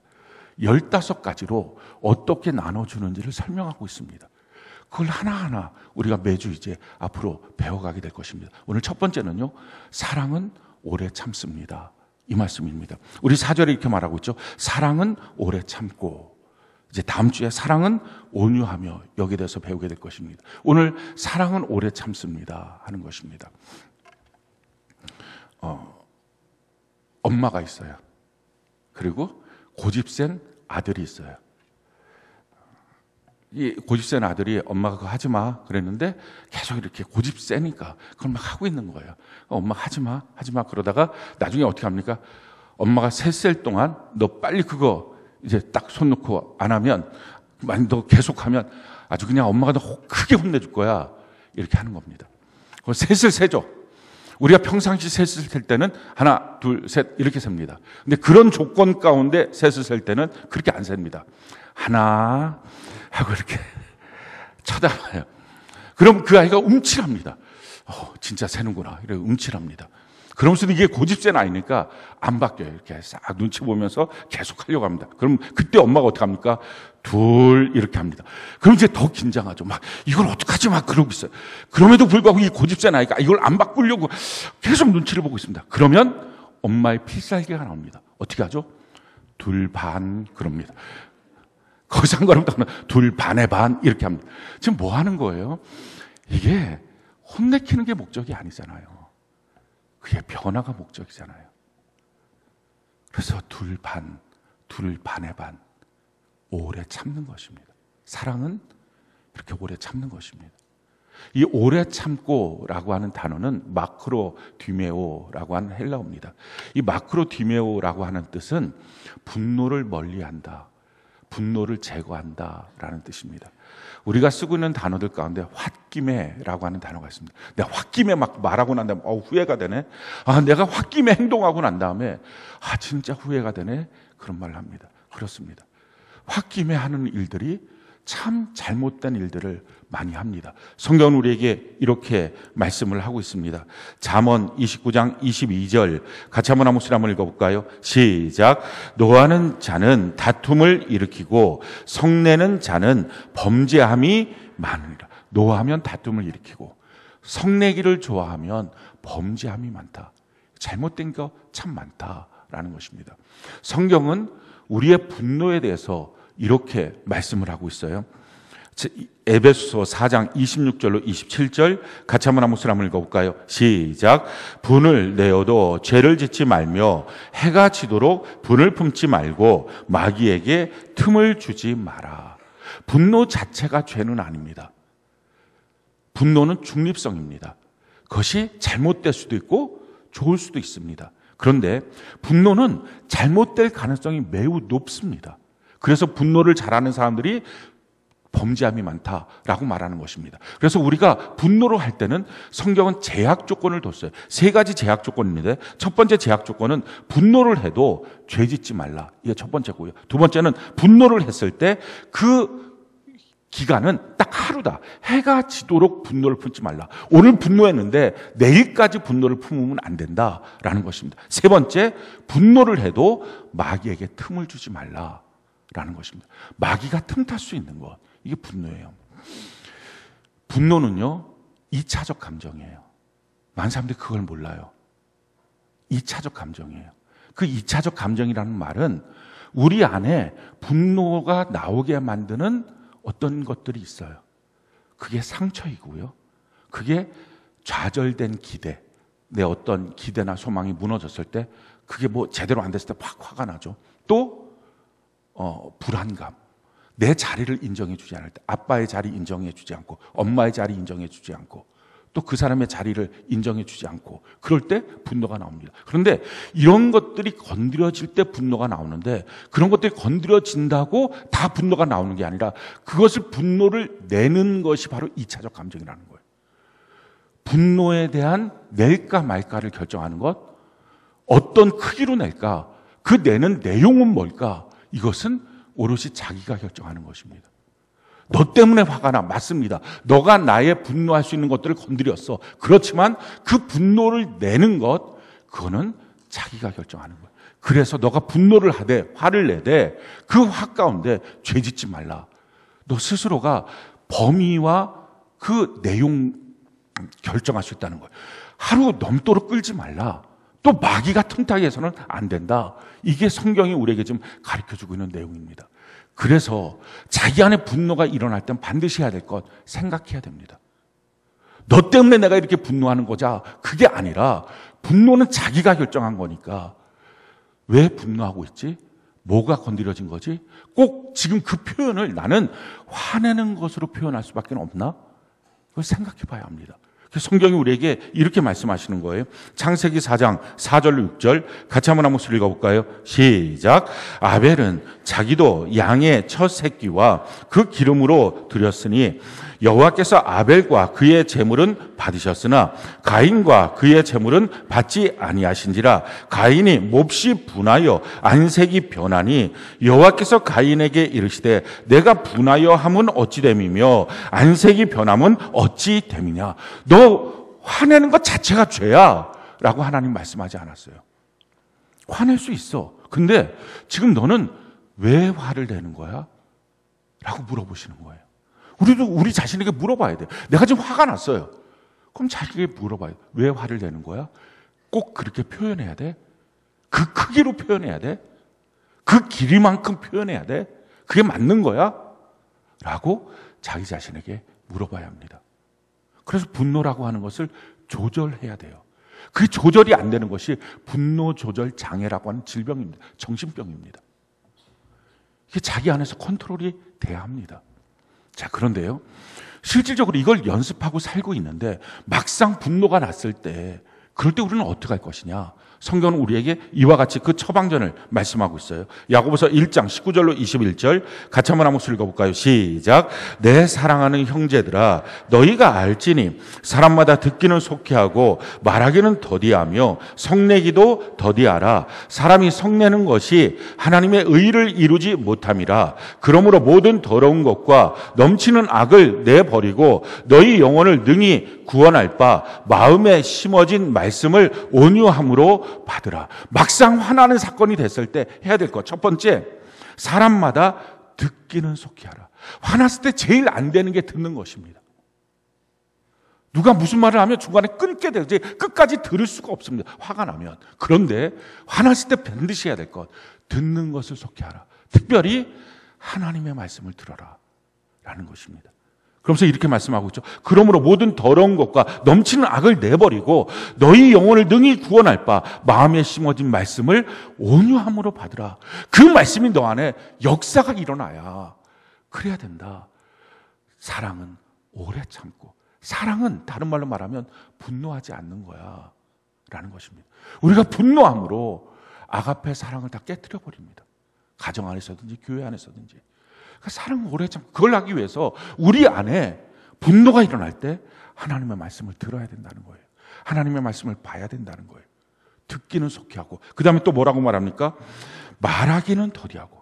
15가지로 어떻게 나눠주는지를 설명하고 있습니다. 그걸 하나하나 우리가 매주 이제 앞으로 배워가게 될 것입니다. 오늘 첫 번째는요, 사랑은 오래 참습니다. 이 말씀입니다. 우리 4절에 이렇게 말하고 있죠. 사랑은 오래 참고. 이제 다음 주에 사랑은 온유하며, 여기에 대해서 배우게 될 것입니다. 오늘 사랑은 오래 참습니다 하는 것입니다. 엄마가 있어요. 그리고 고집센 아들이 있어요. 이 고집센 아들이 엄마가 그거 하지 마 그랬는데 계속 이렇게 고집세니까 그걸 막 하고 있는 거예요. 엄마 하지 마 그러다가 나중에 어떻게 합니까? 엄마가 셋셀 동안 너 빨리 그거 이제 딱 손 놓고 안 하면, 만약 너 계속하면 아주 그냥 엄마가 너 크게 혼내줄 거야, 이렇게 하는 겁니다. 그걸 셋을 세죠. 우리가 평상시 셋을 셀 때는 하나, 둘, 셋 이렇게 셉니다. 근데 그런 조건 가운데 셋을 셀 때는 그렇게 안 셉니다. 하나 하고 이렇게 쳐다봐요. 그럼 그 아이가 움찔합니다. 진짜 새는구나. 이렇게 움찔합니다. 그러면서도 이게 고집세는 아니니까 안 바뀌어요. 이렇게 싹 눈치 보면서 계속 하려고 합니다. 그럼 그때 엄마가 어떻게 합니까? 둘 이렇게 합니다. 그럼 이제 더 긴장하죠. 막 이걸 어떡하지 막 그러고 있어요. 그럼에도 불구하고 이 고집세는 아니까 이걸 안 바꾸려고 계속 눈치를 보고 있습니다. 그러면 엄마의 필살기가 나옵니다. 어떻게 하죠? 둘 반 그럽니다. 거기서 한 걸음 더 둘 반의 반 이렇게 합니다. 지금 뭐 하는 거예요? 이게 혼내키는 게 목적이 아니잖아요. 그게 변화가 목적이잖아요. 그래서 둘 반의 반 오래 참는 것입니다. 사랑은 이렇게 오래 참는 것입니다. 이 오래 참고라고 하는 단어는 마크로 디메오라고 하는 헬라어입니다. 이 마크로 디메오라고 하는 뜻은 분노를 멀리한다, 분노를 제거한다라는 뜻입니다. 우리가 쓰고 있는 단어들 가운데 홧김에라고 하는 단어가 있습니다. 내가 홧김에 막 말하고 난 다음에 후회가 되네. 내가 홧김에 행동하고 난 다음에 진짜 후회가 되네. 그런 말을 합니다. 그렇습니다. 홧김에 하는 일들이 참 잘못된 일들을 많이 합니다. 성경은 우리에게 이렇게 말씀을 하고 있습니다. 잠언 29장 22절 같이 한번 목소리 한번 읽어볼까요? 시작. 노하는 자는 다툼을 일으키고 성내는 자는 범죄함이 많으리라. 노하면 다툼을 일으키고 성내기를 좋아하면 범죄함이 많다. 잘못된 거 참 많다라는 것입니다. 성경은 우리의 분노에 대해서 이렇게 말씀을 하고 있어요. 에베소서 4장 26절로 27절 같이 한번 목소리 한번 읽어볼까요? 시작. 분을 내어도 죄를 짓지 말며 해가 지도록 분을 품지 말고 마귀에게 틈을 주지 마라. 분노 자체가 죄는 아닙니다. 분노는 중립성입니다. 그것이 잘못될 수도 있고 좋을 수도 있습니다. 그런데 분노는 잘못될 가능성이 매우 높습니다. 그래서 분노를 잘하는 사람들이 범죄함이 많다라고 말하는 것입니다. 그래서 우리가 분노를 할 때는 성경은 제약 조건을 뒀어요. 세 가지 제약 조건입니다. 첫 번째 제약 조건은 분노를 해도 죄 짓지 말라. 이게 첫 번째고요. 두 번째는 분노를 했을 때 그 기간은 딱 하루다. 해가 지도록 분노를 품지 말라. 오늘 분노했는데 내일까지 분노를 품으면 안 된다라는 것입니다. 세 번째, 분노를 해도 마귀에게 틈을 주지 말라라는 것입니다. 마귀가 틈탈 수 있는 것. 이게 분노예요. 분노는요, 2차적 감정이에요. 많은 사람들이 그걸 몰라요. 2차적 감정이에요. 그 2차적 감정이라는 말은 우리 안에 분노가 나오게 만드는 어떤 것들이 있어요. 그게 상처이고요. 그게 좌절된 기대, 내 어떤 기대나 소망이 무너졌을 때 그게 뭐 제대로 안 됐을 때 확 화가 나죠. 또 불안감, 내 자리를 인정해 주지 않을 때, 아빠의 자리 인정해 주지 않고 엄마의 자리 인정해 주지 않고 또 그 사람의 자리를 인정해 주지 않고 그럴 때 분노가 나옵니다. 그런데 이런 것들이 건드려질 때 분노가 나오는데 그런 것들이 건드려진다고 다 분노가 나오는 게 아니라 그것을 분노를 내는 것이 바로 2차적 감정이라는 거예요. 분노에 대한 낼까 말까를 결정하는 것, 어떤 크기로 낼까, 그 내는 내용은 뭘까, 이것은 오롯이 자기가 결정하는 것입니다. 너 때문에 화가 나. 맞습니다. 너가 나의 분노할 수 있는 것들을 건드렸어. 그렇지만 그 분노를 내는 것, 그거는 자기가 결정하는 거예요. 그래서 너가 분노를 하되 화를 내되 그 화 가운데 죄 짓지 말라. 너 스스로가 범위와 그 내용 결정할 수 있다는 거예요. 하루 넘도록 끌지 말라. 또 마귀가 틈타게 해서는 안 된다. 이게 성경이 우리에게 지금 가르쳐주고 있는 내용입니다. 그래서 자기 안에 분노가 일어날 땐 반드시 해야 될 것 생각해야 됩니다. 너 때문에 내가 이렇게 분노하는 거자, 그게 아니라 분노는 자기가 결정한 거니까 왜 분노하고 있지? 뭐가 건드려진 거지? 꼭 지금 그 표현을 나는 화내는 것으로 표현할 수밖에 없나? 그걸 생각해 봐야 합니다. 성경이 우리에게 이렇게 말씀하시는 거예요. 창세기 4장 4절로 6절 같이 한번 목소리 읽어볼까요? 시작. 아벨은 자기도 양의 첫 새끼와 그 기름으로 드렸으니 여호와께서 아벨과 그의 제물은 받으셨으나 가인과 그의 제물은 받지 아니하신지라. 가인이 몹시 분하여 안색이 변하니 여호와께서 가인에게 이르시되 내가 분하여 함은 어찌 됨이며 안색이 변함은 어찌 됨이냐. 너 화내는 것 자체가 죄야 라고 하나님 말씀하지 않았어요. 화낼 수 있어. 근데 지금 너는 왜 화를 내는 거야? 라고 물어보시는 거예요. 우리도 우리 자신에게 물어봐야 돼요. 내가 지금 화가 났어요. 그럼 자기에게 물어봐요. 왜 화를 내는 거야? 꼭 그렇게 표현해야 돼? 그 크기로 표현해야 돼? 그 길이만큼 표현해야 돼? 그게 맞는 거야? 라고 자기 자신에게 물어봐야 합니다. 그래서 분노라고 하는 것을 조절해야 돼요. 그 조절이 안 되는 것이 분노 조절 장애라고 하는 질병입니다. 정신병입니다. 이게 자기 안에서 컨트롤이 돼야 합니다. 자, 그런데요. 실질적으로 이걸 연습하고 살고 있는데 막상 분노가 났을 때 그럴 때 우리는 어떻게 할 것이냐? 성경은 우리에게 이와 같이 그 처방전을 말씀하고 있어요. 야고보서 1장 19절로 21절 같이 한번 목소리 읽어볼까요? 시작. 내 사랑하는 형제들아 너희가 알지니 사람마다 듣기는 속히하고 말하기는 더디하며 성내기도 더디하라. 사람이 성내는 것이 하나님의 의를 이루지 못함이라. 그러므로 모든 더러운 것과 넘치는 악을 내버리고 너희 영혼을 능히 구원할 바 마음에 심어진 말씀을 온유함으로 받으라. 막상 화나는 사건이 됐을 때 해야 될 것. 첫 번째, 사람마다 듣기는 속히 하라. 화났을 때 제일 안 되는 게 듣는 것입니다. 누가 무슨 말을 하면 중간에 끊게 되지 끝까지 들을 수가 없습니다. 화가 나면. 그런데 화났을 때 반드시 해야 될 것. 듣는 것을 속히 하라. 특별히 하나님의 말씀을 들어라. 라는 것입니다. 그러면서 이렇게 말씀하고 있죠. 그러므로 모든 더러운 것과 넘치는 악을 내버리고 너희 영혼을 능히 구원할 바 마음에 심어진 말씀을 온유함으로 받으라. 그 말씀이 너 안에 역사가 일어나야 그래야 된다. 사랑은 오래 참고, 사랑은 다른 말로 말하면 분노하지 않는 거야 라는 것입니다. 우리가 분노함으로 아가페 사랑을 다 깨뜨려 버립니다. 가정 안에서든지 교회 안에서든지. 사랑을 오래 참고, 그걸 하기 위해서 우리 안에 분노가 일어날 때 하나님의 말씀을 들어야 된다는 거예요. 하나님의 말씀을 봐야 된다는 거예요. 듣기는 속히 하고, 그 다음에 또 뭐라고 말합니까? 말하기는 더디하고.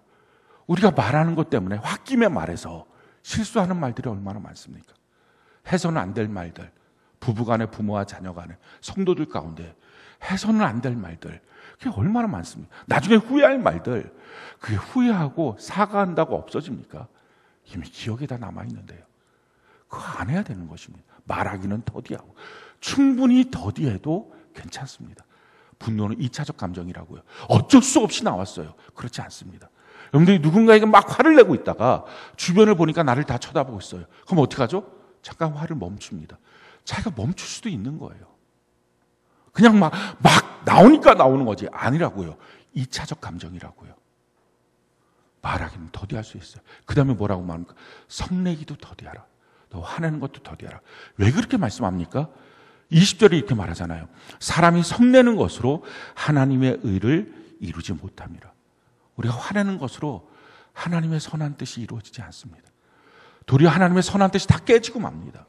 우리가 말하는 것 때문에 홧김에 말해서 실수하는 말들이 얼마나 많습니까? 해서는 안 될 말들, 부부간에, 부모와 자녀간에, 성도들 가운데 해서는 안 될 말들, 그게 얼마나 많습니까? 나중에 후회할 말들, 그게 후회하고 사과한다고 없어집니까? 이미 기억에 다 남아있는데요. 그거 안 해야 되는 것입니다. 말하기는 더디하고. 충분히 더디해도 괜찮습니다. 분노는 2차적 감정이라고요. 어쩔 수 없이 나왔어요. 그렇지 않습니다. 여러분들이 누군가에게 막 화를 내고 있다가 주변을 보니까 나를 다 쳐다보고 있어요. 그럼 어떻게 하죠? 잠깐 화를 멈춥니다. 자기가 멈출 수도 있는 거예요. 그냥 막 나오니까 나오는 거지. 아니라고요. 2차적 감정이라고요. 말하기는 더디할 수 있어요. 그 다음에 뭐라고 말합니까? 성내기도 더디하라. 너 화내는 것도 더디하라. 왜 그렇게 말씀합니까? 20절에 이렇게 말하잖아요. 사람이 성내는 것으로 하나님의 의를 이루지 못함이라. 우리가 화내는 것으로 하나님의 선한 뜻이 이루어지지 않습니다. 도리어 하나님의 선한 뜻이 다 깨지고 맙니다.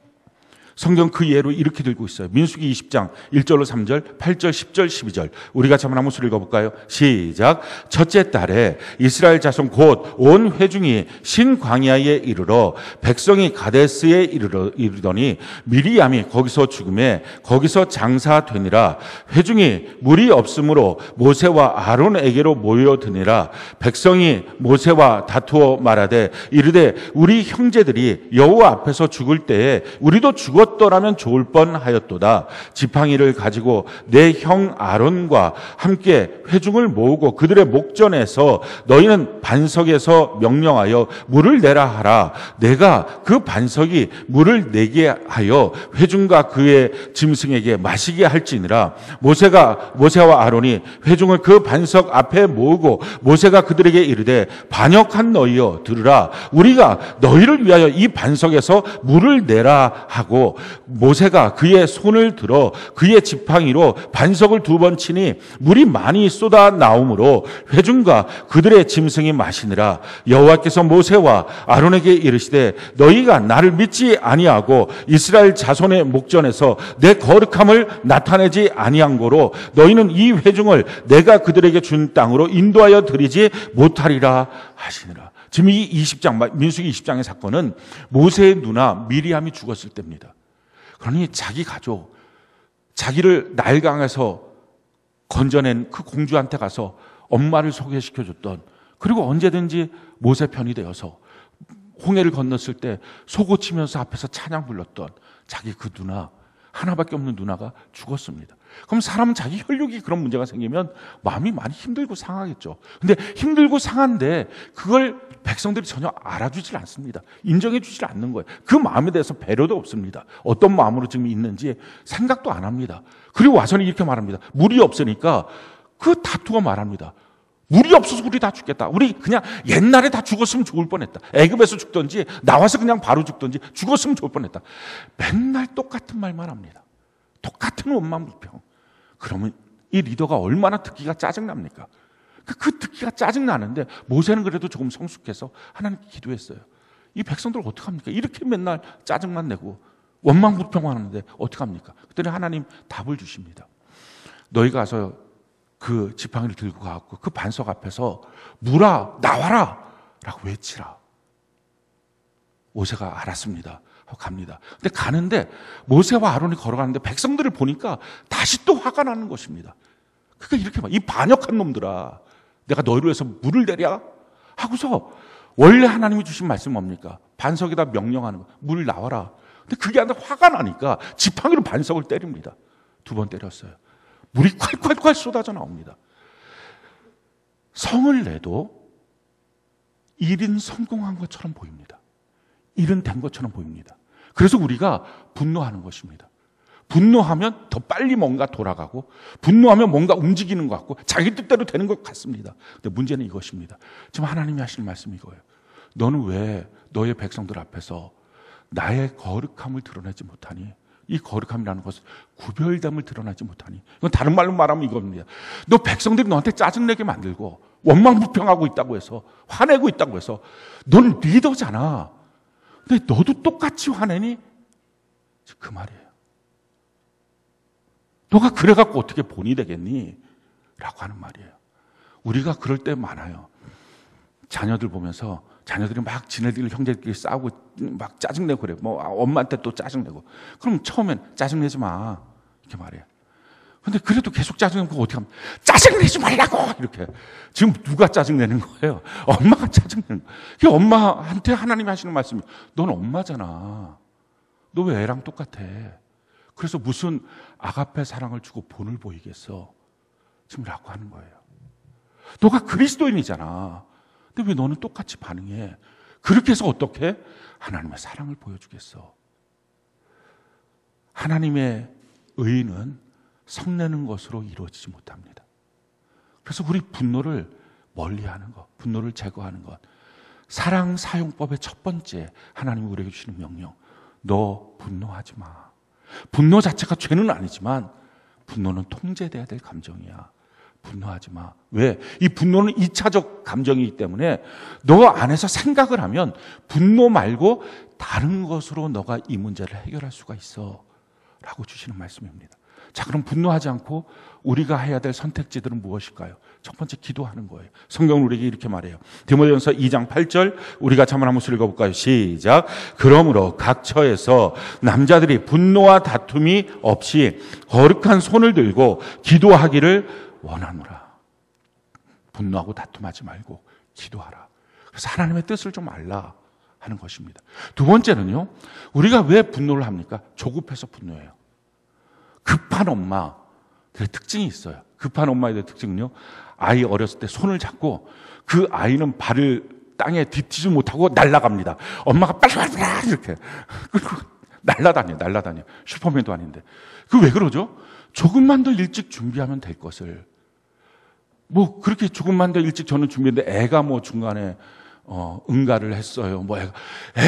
성경 그 예로 이렇게 들고 있어요. 민수기 20장 1절로 3절, 8절, 10절, 12절. 우리가 한번 목소리 읽어볼까요? 시작. 첫째 달에 이스라엘 자손 곧 온 회중이 신광야에 이르러 백성이 가데스에 이르더니 미리암이 거기서 죽음에 거기서 장사되니라. 회중이 물이 없으므로 모세와 아론에게로 모여드니라. 백성이 모세와 다투어 말하되 이르되 우리 형제들이 여호와 앞에서 죽을 때에 우리도 죽었더라면 좋을 뻔하였도다. 지팡이를 가지고 내 형 아론과 함께 회중을 모으고 그들의 목전에서 너희는 반석에서 명령하여 물을 내라 하라. 내가 그 반석이 물을 내게 하여 회중과 그의 짐승에게 마시게 할지니라. 모세와 아론이 회중을 그 반석 앞에 모으고 모세가 그들에게 이르되 반역한 너희여 들으라. 우리가 너희를 위하여 이 반석에서 물을 내라 하고 모세가 그의 손을 들어 그의 지팡이로 반석을 2번 치니 물이 많이 쏟아 나오므로 회중과 그들의 짐승이 마시니라. 여호와께서 모세와 아론에게 이르시되 너희가 나를 믿지 아니하고 이스라엘 자손의 목전에서 내 거룩함을 나타내지 아니한 고로 너희는 이 회중을 내가 그들에게 준 땅으로 인도하여 드리지 못하리라 하시니라. 지금 이 20장 민수기 20장의 사건은 모세의 누나 미리암이 죽었을 때입니다. 그러니 자기 가족, 자기를 나일강에서 건져낸 그 공주한테 가서 엄마를 소개시켜줬던, 그리고 언제든지 모세 편이 되어서 홍해를 건넜을 때 소고치면서 앞에서 찬양 불렀던 자기 그 누나, 하나밖에 없는 누나가 죽었습니다. 그럼 사람은 자기 혈육이 그런 문제가 생기면 마음이 많이 힘들고 상하겠죠. 근데 힘들고 상한데 그걸 백성들이 전혀 알아주질 않습니다. 인정해 주질 않는 거예요. 그 마음에 대해서 배려도 없습니다. 어떤 마음으로 지금 있는지 생각도 안 합니다. 그리고 와서는 이렇게 말합니다. 물이 없으니까 그 다투어 말합니다. 물이 없어서 우리 다 죽겠다. 우리 그냥 옛날에 다 죽었으면 좋을 뻔했다. 애굽에서 죽든지 나와서 그냥 바로 죽든지 죽었으면 좋을 뻔했다. 맨날 똑같은 말만 합니다. 똑같은 원망불평. 그러면 이 리더가 얼마나 듣기가 짜증납니까? 그 듣기가 짜증나는데 모세는 그래도 조금 성숙해서 하나님께 기도했어요. 이 백성들 어떡합니까? 이렇게 맨날 짜증만 내고 원망불평하는데 어떡합니까? 그랬더니 하나님 답을 주십니다. 너희가 가서 그 지팡이를 들고 가고 그 반석 앞에서 물아 나와라 라고 외치라. 모세가 알았습니다 하고 갑니다. 근데 가는데 모세와 아론이 걸어가는데 백성들을 보니까 다시 또 화가 나는 것입니다. 그러니까 이렇게 막, 이 반역한 놈들아, 내가 너희를 위해서 물을 내랴 하고서, 원래 하나님이 주신 말씀은 뭡니까? 반석에다 명령하는 거, 물 나와라. 근데 그게 아니라 화가 나니까 지팡이로 반석을 때립니다. 2번 때렸어요. 물이 콸콸콸 쏟아져 나옵니다. 성을 내도 일은 성공한 것처럼 보입니다. 일은 된 것처럼 보입니다. 그래서 우리가 분노하는 것입니다. 분노하면 더 빨리 뭔가 돌아가고, 분노하면 뭔가 움직이는 것 같고, 자기 뜻대로 되는 것 같습니다. 근데 문제는 이것입니다. 지금 하나님이 하시는 말씀이 이거예요. 너는 왜 너의 백성들 앞에서 나의 거룩함을 드러내지 못하니? 이 거룩함이라는 것은 구별됨을 드러내지 못하니. 이건 다른 말로 말하면 이겁니다. 너 백성들이 너한테 짜증내게 만들고 원망불평하고 있다고 해서, 화내고 있다고 해서, 넌 리더잖아. 근데 너도 똑같이 화내니? 그 말이에요. 너가 그래갖고 어떻게 본이 되겠니? 라고 하는 말이에요. 우리가 그럴 때 많아요. 자녀들 보면서 자녀들이 막 지네들 형제들끼리 싸우고 막 짜증내고 그래. 뭐 엄마한테 또 짜증내고. 그럼 처음엔 짜증내지 마 이렇게 말해요. 근데 그래도 계속 짜증내고 어떻게 하면, 짜증내지 말라고 이렇게. 지금 누가 짜증내는 거예요? 엄마가 짜증내는 거예요. 그 엄마한테 하나님이 하시는 말씀이, 넌 엄마잖아. 너 왜 애랑 똑같아? 그래서 무슨 아가페 사랑을 주고 본을 보이겠어? 지금 라고 하는 거예요. 너가 그리스도인이잖아. 근데 왜 너는 똑같이 반응해? 그렇게 해서 어떻게 하나님의 사랑을 보여주겠어? 하나님의 의는 성내는 것으로 이루어지지 못합니다. 그래서 우리 분노를 멀리하는 것, 분노를 제거하는 것, 사랑 사용법의 첫 번째 하나님이 우리에게 주시는 명령, 너 분노하지 마. 분노 자체가 죄는 아니지만 분노는 통제돼야 될 감정이야. 분노하지 마. 왜? 이 분노는 2차적 감정이기 때문에 너 안에서 생각을 하면 분노 말고 다른 것으로 너가 이 문제를 해결할 수가 있어 라고 주시는 말씀입니다. 자, 그럼 분노하지 않고 우리가 해야 될 선택지들은 무엇일까요? 첫 번째, 기도하는 거예요. 성경은 우리에게 이렇게 말해요. 디모데전서 2장 8절, 우리가 한번 읽어볼까요? 시작. 그러므로 각 처에서 남자들이 분노와 다툼이 없이 거룩한 손을 들고 기도하기를 원하노라. 분노하고 다툼하지 말고 기도하라. 그래서 하나님의 뜻을 좀 알라 하는 것입니다. 두 번째는요, 우리가 왜 분노를 합니까? 조급해서 분노해요. 급한 엄마들의 특징이 있어요. 급한 엄마의 특징은요, 아이 어렸을 때 손을 잡고 그 아이는 발을 땅에 딛지 못하고 날아갑니다. 엄마가 빨리 이렇게 그리고 날아다녀. 슈퍼맨도 아닌데. 그 왜 그러죠? 조금만 더 일찍 준비하면 될 것을, 뭐 그렇게 조금만 더 일찍 저는 준비했는데 애가 뭐 중간에 응가를 했어요. 뭐 애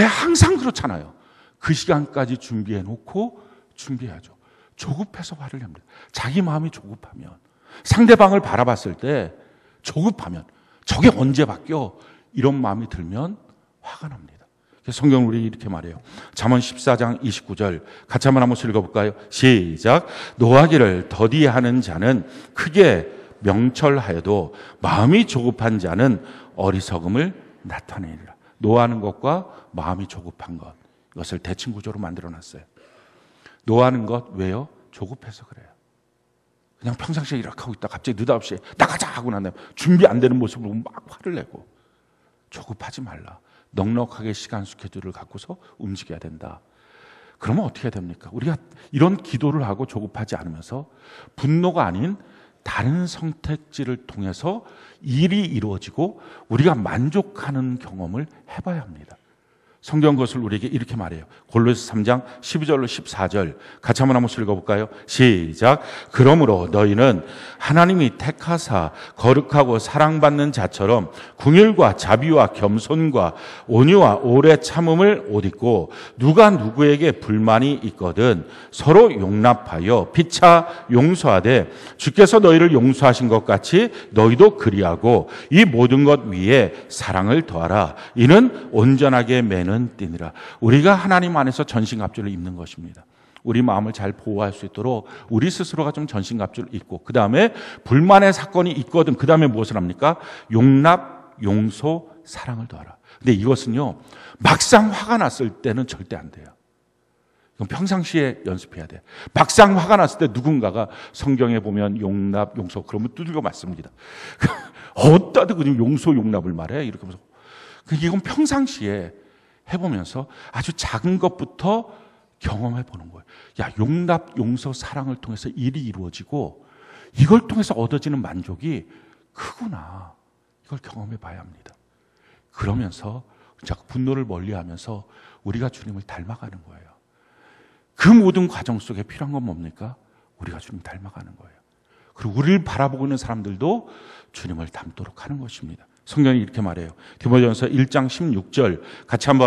항상 그렇잖아요. 그 시간까지 준비해 놓고 준비해야죠. 조급해서 화를 냅니다. 자기 마음이 조급하면, 상대방을 바라봤을 때 조급하면, 저게 언제 바뀌어? 이런 마음이 들면 화가 납니다. 성경은 우리 이렇게 말해요. 잠언 14장 29절 같이 한번 읽어볼까요? 시작. 노하기를 더디하는 자는 크게 명철하여도 마음이 조급한 자는 어리석음을 나타내리라. 노하는 것과 마음이 조급한 것, 이것을 대칭 구조로 만들어놨어요. 노하는 것, 왜요? 조급해서 그래요. 그냥 평상시에 이렇게 하고 있다 갑자기 느닷없이 나가자 하고 난 다음에 준비 안 되는 모습으로 막 화를 내고. 조급하지 말라. 넉넉하게 시간 스케줄을 갖고서 움직여야 된다. 그러면 어떻게 됩니까? 우리가 이런 기도를 하고 조급하지 않으면서 분노가 아닌 다른 선택지를 통해서 일이 이루어지고 우리가 만족하는 경험을 해봐야 합니다. 성경 그것을 우리에게 이렇게 말해요. 골로새 3장 12절로 14절 같이 한번 읽어볼까요? 시작. 그러므로 너희는 하나님이 택하사 거룩하고 사랑받는 자처럼 긍휼과 자비와 겸손과 온유와 오래 참음을 옷 입고 누가 누구에게 불만이 있거든 서로 용납하여 피차 용서하되 주께서 너희를 용서하신 것 같이 너희도 그리하고 이 모든 것 위에 사랑을 더하라. 이는 온전하게 매는 띠니라. 우리가 하나님 안에서 전신갑주를 입는 것입니다. 우리 마음을 잘 보호할 수 있도록 우리 스스로가 좀 전신갑주를 입고 그 다음에 불만의 사건이 있거든 그 다음에 무엇을 합니까? 용납, 용서, 사랑을 더하라. 근데 이것은요 막상 화가 났을 때는 절대 안 돼요. 이건 평상시에 연습해야 돼요. 막상 화가 났을 때 누군가가 성경에 보면 용납, 용서 그러면 두들겨 맞습니다. 어따도 그냥 용서, 용납을 말해 이렇게 하면서 이건 평상시에 해보면서 아주 작은 것부터 경험해 보는 거예요. 야, 용납, 용서, 사랑을 통해서 일이 이루어지고 이걸 통해서 얻어지는 만족이 크구나. 이걸 경험해 봐야 합니다. 그러면서 자꾸 분노를 멀리하면서 우리가 주님을 닮아가는 거예요. 그 모든 과정 속에 필요한 건 뭡니까? 우리가 주님 닮아가는 거예요. 그리고 우리를 바라보고 있는 사람들도 주님을 닮도록 하는 것입니다. 성경이 이렇게 말해요. 디모데전서 1장 16절 같이 한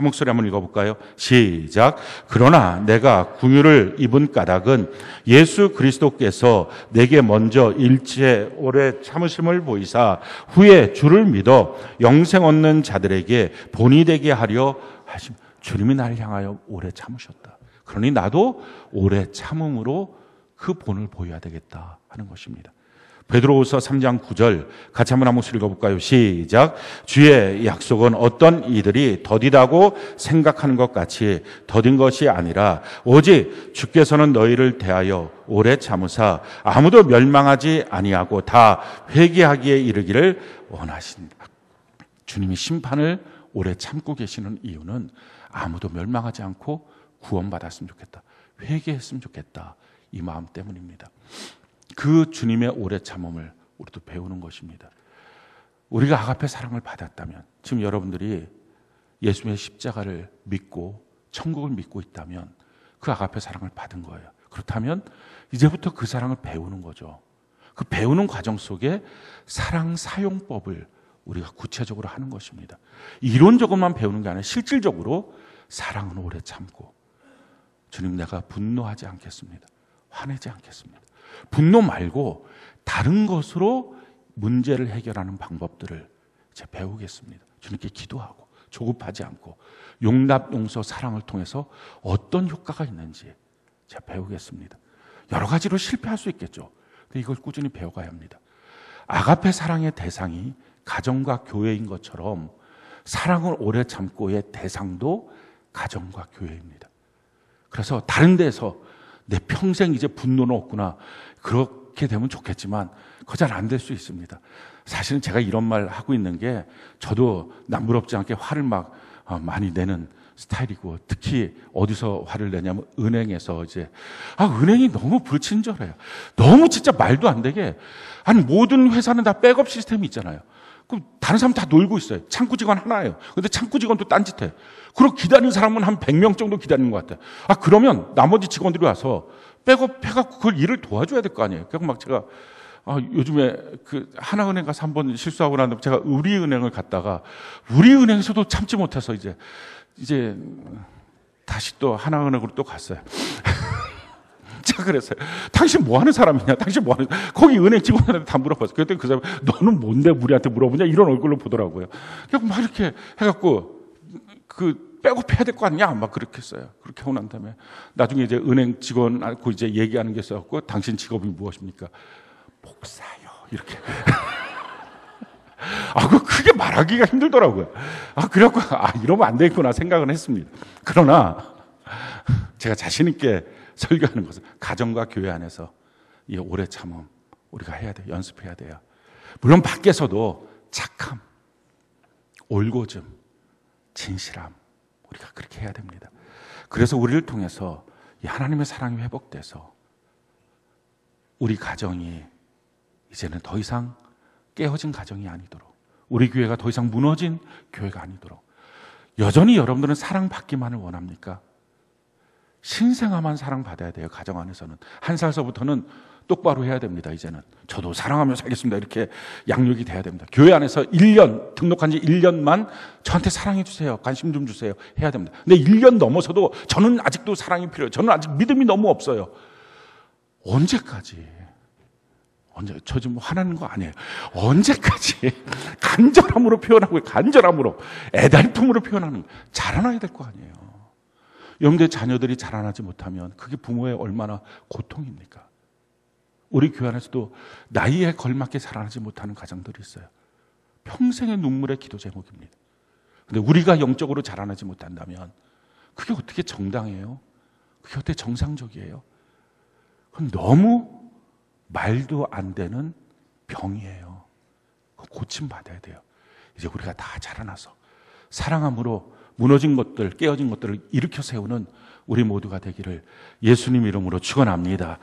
목소리 한번 읽어볼까요? 시작. 그러나 내가 긍휼을 입은 까닭은 예수 그리스도께서 내게 먼저 일체 오래 참으심을 보이사 후에 주를 믿어 영생 얻는 자들에게 본이 되게 하려 하심. 주님이 나를 향하여 오래 참으셨다. 그러니 나도 오래 참음으로 그 본을 보여야 되겠다 하는 것입니다. 베드로후서 3장 9절 같이 한번 읽어볼까요? 시작. 주의 약속은 어떤 이들이 더디다고 생각하는 것 같이 더딘 것이 아니라 오직 주께서는 너희를 대하여 오래 참으사 아무도 멸망하지 아니하고 다 회개하기에 이르기를 원하신다. 주님이 심판을 오래 참고 계시는 이유는 아무도 멸망하지 않고 구원받았으면 좋겠다. 회개했으면 좋겠다. 이 마음 때문입니다. 그 주님의 오래 참음을 우리도 배우는 것입니다. 우리가 아가페 사랑을 받았다면 지금 여러분들이 예수님의 십자가를 믿고 천국을 믿고 있다면 그 아가페 사랑을 받은 거예요. 그렇다면 이제부터 그 사랑을 배우는 거죠. 그 배우는 과정 속에 사랑 사용법을 우리가 구체적으로 하는 것입니다. 이론적으로만 배우는 게 아니라 실질적으로 사랑은 오래 참고 주님 내가 분노하지 않겠습니다. 화내지 않겠습니다. 분노 말고 다른 것으로 문제를 해결하는 방법들을 이제 배우겠습니다. 주님께 기도하고 조급하지 않고 용납, 용서, 사랑을 통해서 어떤 효과가 있는지 제가 배우겠습니다. 여러 가지로 실패할 수 있겠죠. 근데 이걸 꾸준히 배워가야 합니다. 아가페 사랑의 대상이 가정과 교회인 것처럼 사랑을 오래 참고의 대상도 가정과 교회입니다. 그래서 다른 데서 내 평생 이제 분노는 없구나. 그렇게 되면 좋겠지만 그거 잘 안 될 수 있습니다. 사실은 제가 이런 말 하고 있는 게 저도 남부럽지 않게 화를 막 많이 내는 스타일이고 특히 어디서 화를 내냐면 은행에서 이제 은행이 너무 불친절해요. 너무 진짜 말도 안 되게 아니 모든 회사는 다 백업 시스템이 있잖아요. 그럼 다른 사람 다 놀고 있어요. 창구 직원 하나예요. 근데 창구 직원도 딴짓해. 그리고 기다리는 사람은 한 100명 정도 기다리는 것 같아요. 그러면 나머지 직원들이 와서 백업 해갖고 그걸 일을 도와줘야 될 거 아니에요. 그래서 막 제가 요즘에 그 하나은행 가서 한번 실수하고 난 다음에 제가 우리은행을 갔다가 우리은행에서도 참지 못해서 이제 다시 또 하나은행으로 또 갔어요. 제가 그랬어요. 당신 뭐 하는 사람이냐? 당신 뭐 하는, 거기 은행 직원한테 다 물어봤어요. 그랬더니 그 사람이 너는 뭔데 우리한테 물어보냐? 이런 얼굴로 보더라고요. 그냥 막 이렇게 해갖고 백업 해야 될 거 아니냐? 막 그렇게 했어요. 그렇게 하고 난 다음에 나중에 이제 은행 직원하고 이제 얘기하는 게 있어갖고 당신 직업이 무엇입니까? 목사요. 이렇게. 그거 크게 말하기가 힘들더라고요. 그래갖고 이러면 안 되겠구나 생각은 했습니다. 그러나 제가 자신 있게 설교하는 것은 가정과 교회 안에서 이 오래 참음 우리가 해야 돼요. 연습해야 돼요. 물론 밖에서도 착함, 올고즘, 진실함 우리가 그렇게 해야 됩니다. 그래서 우리를 통해서 이 하나님의 사랑이 회복돼서 우리 가정이 이제는 더 이상 깨어진 가정이 아니도록, 우리 교회가 더 이상 무너진 교회가 아니도록, 여전히 여러분들은 사랑받기만을 원합니까? 신생아만 사랑받아야 돼요. 가정 안에서는. 1살서부터는 똑바로 해야 됩니다. 이제는 저도 사랑하며 살겠습니다 이렇게 양육이 돼야 됩니다. 교회 안에서 1년, 등록한 지 1년만 저한테 사랑해 주세요, 관심 좀 주세요 해야 됩니다. 근데 1년 넘어서도 저는 아직도 사랑이 필요해요. 저는 아직 믿음이 너무 없어요. 언제까지? 저 지금 화나는 거 아니에요. 언제까지 간절함으로 표현하고, 간절함으로 애달픔으로 표현하는 거예요. 자라나야 될 거 아니에요. 여러분들 자녀들이 자라나지 못하면 그게 부모의 얼마나 고통입니까? 우리 교회 안에서도 나이에 걸맞게 자라나지 못하는 가정들이 있어요. 평생의 눈물의 기도 제목입니다. 근데 우리가 영적으로 자라나지 못한다면 그게 어떻게 정당해요? 그게 어떻게 정상적이에요? 그건 너무 말도 안 되는 병이에요. 고침받아야 돼요. 이제 우리가 다 자라나서 사랑함으로 무너진 것들, 깨어진 것들을 일으켜 세우는 우리 모두가 되기를 예수님 이름으로 축원합니다.